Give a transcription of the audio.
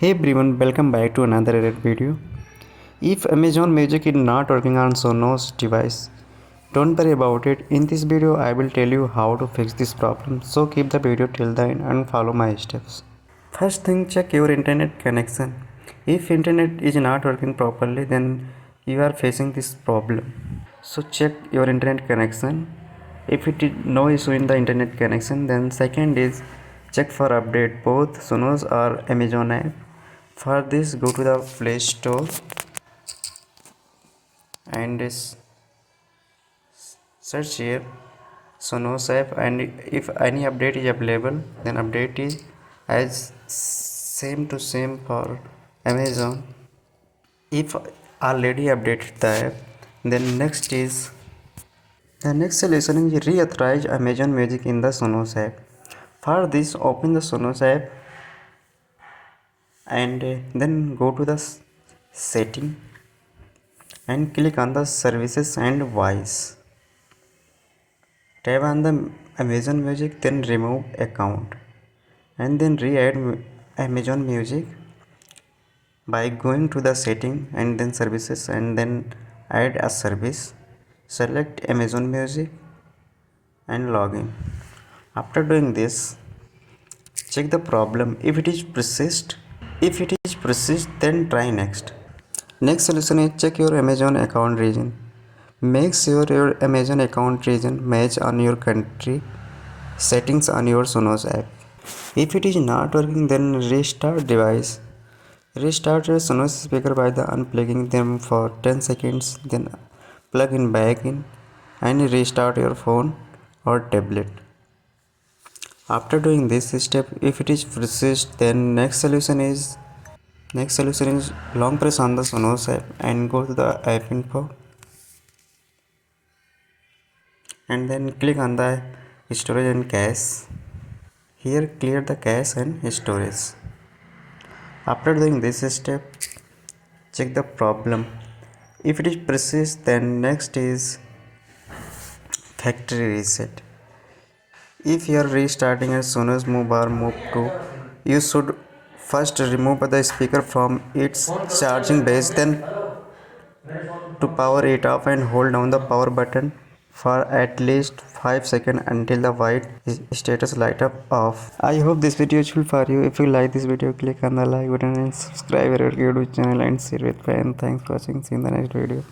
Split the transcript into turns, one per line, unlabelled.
Hey everyone, welcome back to another edit video. If Amazon Music is not working on Sonos device, don't worry about it. In this video, I will tell you how to fix this problem. So keep the video till the end and follow my steps. First thing, check your internet connection. If internet is not working properly, then you are facing this problem. So check your internet connection. If it is no issue in the internet connection, then second is check for update both Sonos or Amazon app. For this, go to the Play Store and search here Sonos app, and if any update is available, then update is as same to same for Amazon. If already updated the app, then the next solution is re-authorize Amazon Music in the Sonos app. For this, open the Sonos app and then go to the setting and click on the services and voice. Tap on the Amazon Music, then remove account and then re-add Amazon Music by going to the setting and then services and then add a service. Select Amazon Music and login. After doing this, check the problem. If it persist, then try next. Next solution is check your Amazon account region. Make sure your Amazon account region match on your country settings on your Sonos app. If it is not working, then restart device. Restart your Sonos speaker by unplugging them for 10 seconds, then plug in back in and restart your phone or tablet. After doing this step, if it is persist, then next solution is long press on the Sonos app and go to the app info and then click on the storage and cache. Here clear the cache and storage. After doing this step, check the problem. If it is persist, then next is factory reset. If you are restarting a Sonos move to, you should first remove the speaker from its charging base, then to power it off and hold down the power button for at least 5 seconds until the white status light up off. I hope this video is useful for you. If you like this video, click on the like button and subscribe our YouTube channel and share with friends. Thanks for watching. See you in the next video.